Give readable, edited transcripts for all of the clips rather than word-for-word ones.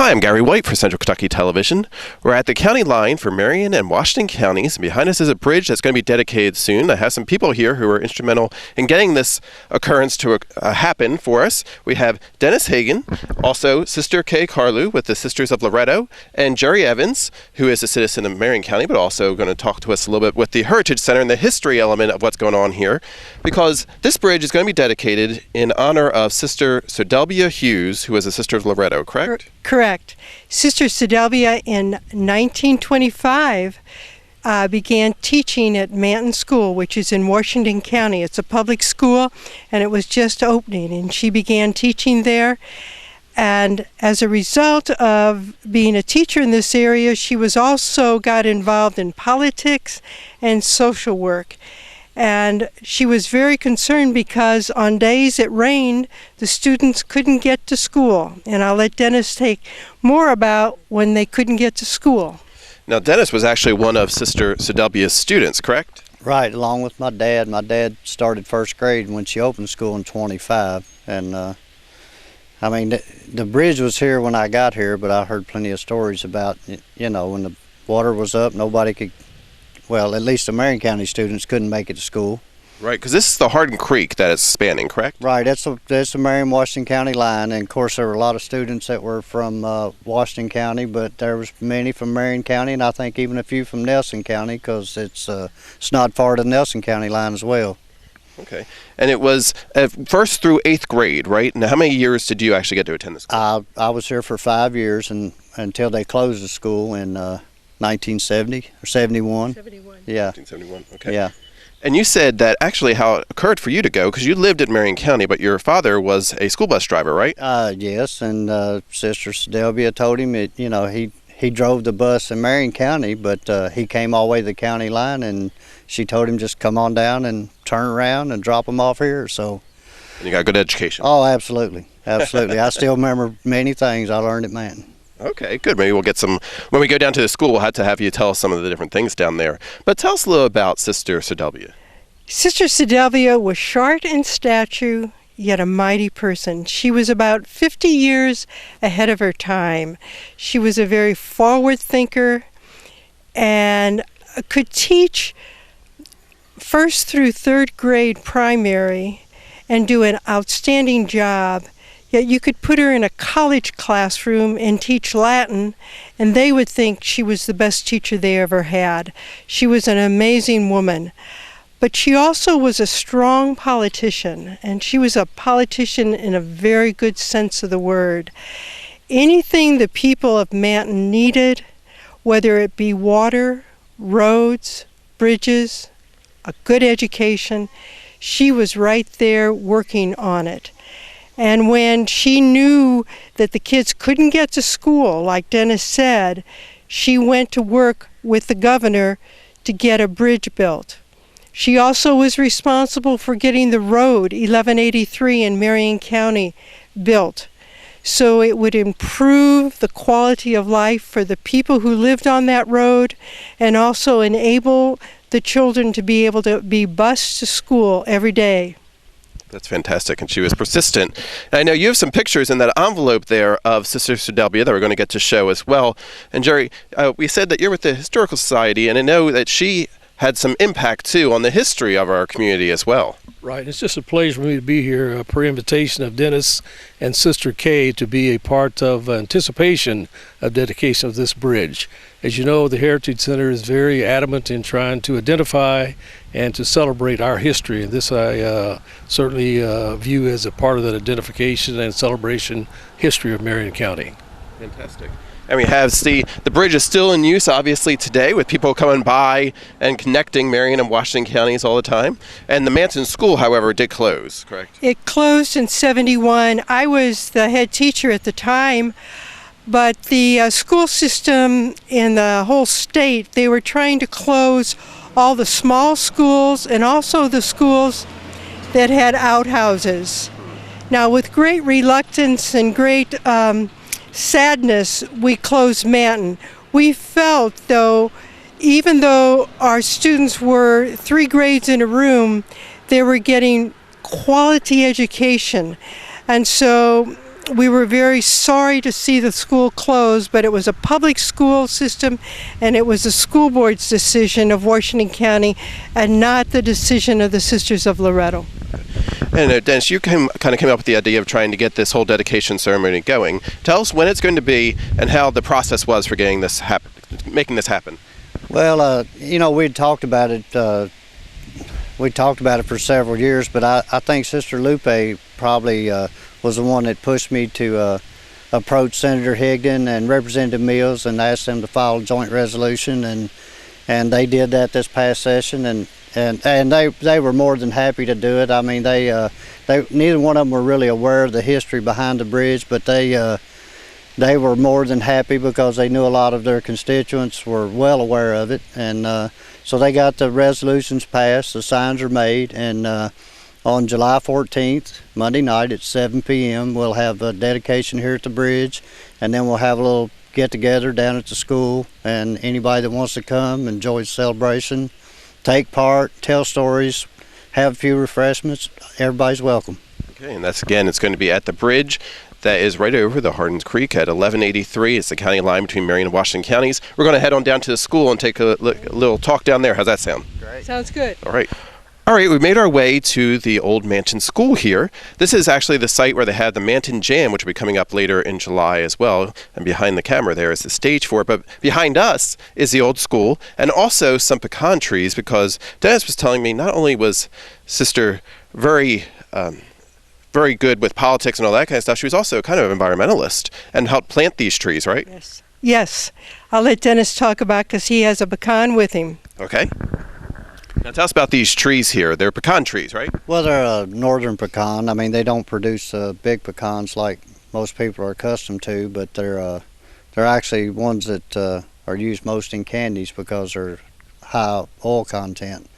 Hi, I'm Gary White for Central Kentucky Television. We're at the county line for Marion and Washington counties, and behind us is a bridge that's going to be dedicated soon. I have some people here who are instrumental in getting this occurrence to happen for us. We have Dennis Hagan, also Sister Kay Carlew with the Sisters of Loretto, and Jerry Evans, who is a citizen of Marion County, but also going to talk to us a little bit with the Heritage Center and the history element of what's going on here, because this bridge is going to be dedicated in honor of Sister Sedelbia Hughes, who is a Sister of Loretto, correct? Correct. Sister Sedelbia in 1925 began teaching at Manton School, which is in Washington County. It's a public school, and it was just opening, and she began teaching there. And as a result of being a teacher in this area, she was also got involved in politics and social work. And she was very concerned because on days it rained, the students couldn't get to school. And I'll let Dennis take more about when they couldn't get to school. Now, Dennis was actually one of Sister Sedelbia's students, correct? Right, along with my dad. My dad started first grade when she opened school in 25. And I mean, the bridge was here when I got here, but I heard plenty of stories about, you know, when the water was up, nobody could. Well, at least the Marion County students couldn't make it to school. Right, because this is the Hardin Creek that it's spanning, correct? Right, that's the Marion-Washington County line, and of course there were a lot of students that were from Washington County, but there was many from Marion County, and I think even a few from Nelson County, because it's not far to the Nelson County line as well. Okay, and it was first through 8th grade, right? Now, how many years did you actually get to attend the school? I was here for 5 years, and until they closed the school in 1970 or 71. 71. Yeah. 1971, okay. Yeah. And you said that actually how it occurred for you to go, because you lived in Marion County, but your father was a school bus driver, right? Yes, and Sister Sedelbia told him, you know, he drove the bus in Marion County, but he came all the way to the county line, and she told him just come on down and turn around and drop him off here. So. And you got a good education. Oh, absolutely. Absolutely. I still remember many things I learned at Manton. Okay, good. Maybe we'll get some, when we go down to the school, we'll have to have you tell us some of the different things down there. But tell us a little about Sister Sedelbia. Sister Sedelbia was short in stature, yet a mighty person. She was about 50 years ahead of her time. She was a very forward thinker and could teach 1st through 3rd grade primary and do an outstanding job. Yet you could put her in a college classroom and teach Latin, and they would think she was the best teacher they ever had. She was an amazing woman. But she also was a strong politician, and she was a politician in a very good sense of the word. Anything the people of Manton needed, whether it be water, roads, bridges, a good education, she was right there working on it. And when she knew that the kids couldn't get to school, like Dennis said, she went to work with the governor to get a bridge built. She also was responsible for getting the road 1183 in Marion County built, so it would improve the quality of life for the people who lived on that road and also enable the children to be able to be bused to school every day. That's fantastic, and she was persistent. And I know you have some pictures in that envelope there of Sister Sedelbia that we're going to get to show as well. And Jerry, we said that you're with the Historical Society, and I know that she had some impact, too, on the history of our community as well. Right. It's just a pleasure for me to be here per invitation of Dennis and Sister Kay to be a part of anticipation of dedication of this bridge. As you know, the Heritage Center is very adamant in trying to identify and to celebrate our history. And this I certainly view as a part of that identification and celebration history of Marion County. Fantastic. And we have, the bridge is still in use, obviously, today, with people coming by and connecting Marion and Washington counties all the time. And the Manton School, however, did close, correct? It closed in 71. I was the head teacher at the time, but the school system in the whole state, they were trying to close all the small schools and also the schools that had outhouses. Now, with great reluctance and great sadness, we closed Manton. We felt, though, even though our students were 3 grades in a room, they were getting quality education. And so we were very sorry to see the school close, but it was a public school system, and it was the school board's decision of Washington County and not the decision of the Sisters of Loretto. And Dennis, you kind of came up with the idea of trying to get this whole dedication ceremony going. Tell us when it's going to be and how the process was for getting this making this happen. Well, we'd talked about it. We talked about it for several years, but I think Sister Lupe probably was the one that pushed me to approach Senator Higdon and Representative Mills and ask them to file a joint resolution, and they did that this past session, and they were more than happy to do it. I mean, they neither one of them were really aware of the history behind the bridge, but they were more than happy because they knew a lot of their constituents were well aware of it, and so they got the resolutions passed, the signs are made, and on July 14th, Monday night at 7 p.m., we'll have a dedication here at the bridge, and then we'll have a little get-together down at the school, and anybody that wants to come, enjoy the celebration, take part, tell stories, have a few refreshments, everybody's welcome. Okay, and that's, again, it's going to be at the bridge that is right over the Hardins Creek at 1183. It's the county line between Marion and Washington counties. We're going to head on down to the school and take a little talk down there. How's that sound? Great. Sounds good. All right. All right, we made our way to the old Manton School here. This is actually the site where they had the Manton Jam, which will be coming up later in July as well. And behind the camera there is the stage for it. But behind us is the old school and also some pecan trees, because Dennis was telling me not only was Sister very good with politics and all that kind of stuff, she was also kind of an environmentalist and helped plant these trees, right? Yes. Yes. I'll let Dennis talk about because he has a pecan with him. Okay. Now tell us about these trees here. They're pecan trees, right? Well, they're a northern pecan. I mean, they don't produce big pecans like most people are accustomed to, but they're actually ones that are used most in candies because they're high oil content.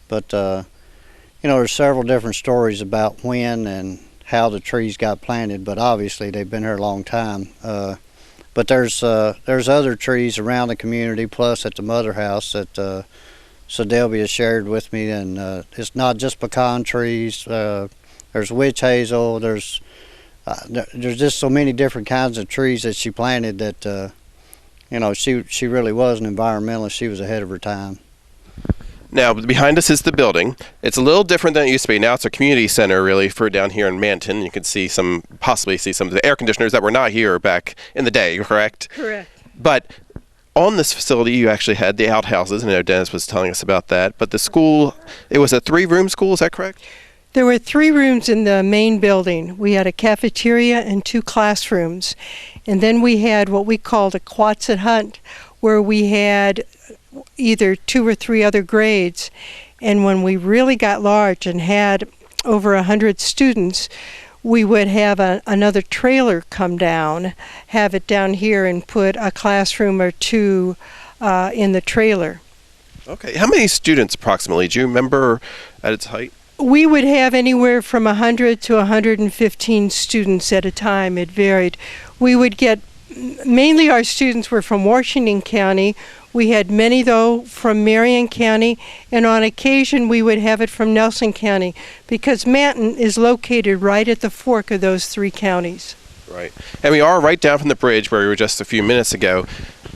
But there's several different stories about when and how the trees got planted, but obviously they've been here a long time. But there's other trees around the community, plus at the Mother House that Sedelvia shared with me, and it's not just pecan trees. There's witch hazel. There's just so many different kinds of trees that she planted that she really was an environmentalist. She was ahead of her time. Now, behind us is the building. It's a little different than it used to be. Now it's a community center, really, for down here in Manton. You can possibly see some of the air conditioners that were not here back in the day, correct? Correct. But on this facility, you actually had the outhouses, and I know Dennis was telling us about that. But the school, it was a 3-room school, is that correct? There were 3 rooms in the main building. We had a cafeteria and 2 classrooms. And then we had what we called a Quonset hut, where we had either 2 or 3 other grades. And when we really got large and had over 100 students, we would have another trailer come down, have it down here, and put a classroom or 2 in the trailer. Okay. How many students approximately? Do you remember at its height? We would have anywhere from 100 to 115 students at a time. It varied. We would get, mainly our students were from Washington County. We had many, though, from Marion County, and on occasion we would have it from Nelson County, because Manton is located right at the fork of those 3 counties. Right. And we are right down from the bridge where we were just a few minutes ago.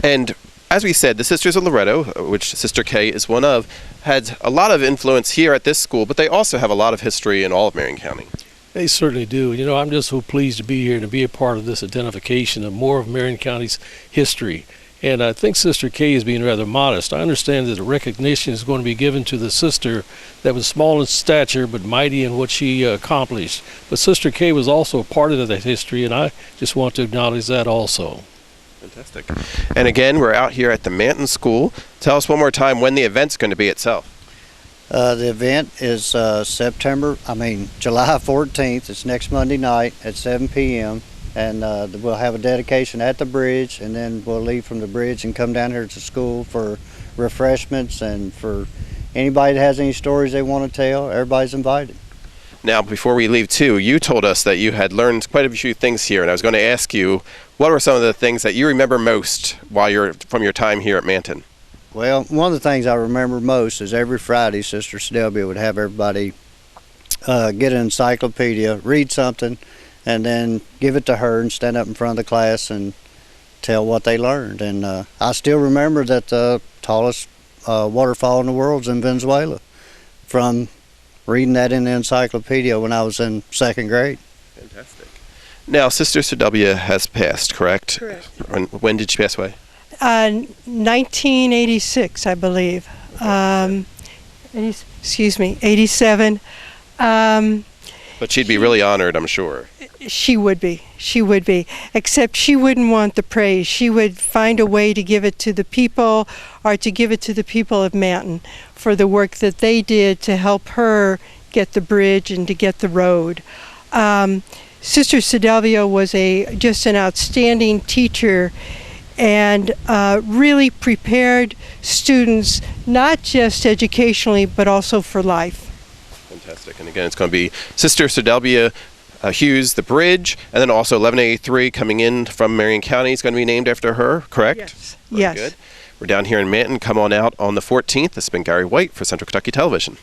And as we said, the Sisters of Loretto, which Sister Kay is one of, had a lot of influence here at this school, but they also have a lot of history in all of Marion County. They certainly do. I'm just so pleased to be here and to be a part of this identification of more of Marion County's history. And I think Sister Kay is being rather modest. I understand that the recognition is going to be given to the sister that was small in stature but mighty in what she accomplished. But Sister Kay was also a part of that history, and I just want to acknowledge that also. Fantastic. And again, we're out here at the Manton School. Tell us one more time when the event's going to be itself. The event is July 14th. It's next Monday night at 7 p.m. And we'll have a dedication at the bridge, and then we'll leave from the bridge and come down here to school for refreshments, and for anybody that has any stories they want to tell, everybody's invited. Now, before we leave too, you told us that you had learned quite a few things here, and I was going to ask you, what were some of the things that you remember most from your time here at Manton? Well, one of the things I remember most is every Friday, Sister Sedelvia would have everybody get an encyclopedia, read something, and then give it to her and stand up in front of the class and tell what they learned. And I still remember that the tallest waterfall in the world is in Venezuela, from reading that in the encyclopedia when I was in second grade. Fantastic. Now, Sister Sylvia has passed, correct? Correct. When did she pass away? 1986, I believe. 87. But she'd be really honored, I'm sure. She would be. She would be. Except she wouldn't want the praise. She would find a way to give it to the people, or to give it to the people of Manton for the work that they did to help her get the bridge and to get the road. Sister Sedelvia was just an outstanding teacher, and really prepared students, not just educationally, but also for life. Fantastic. And again, it's going to be Sister Sedelvia Hughes, the bridge, and then also 1183 coming in from Marion County is going to be named after her, correct? Yes. Very Yes. good. We're down here in Manton. Come on out on the 14th. This has been Gary White for Central Kentucky Television.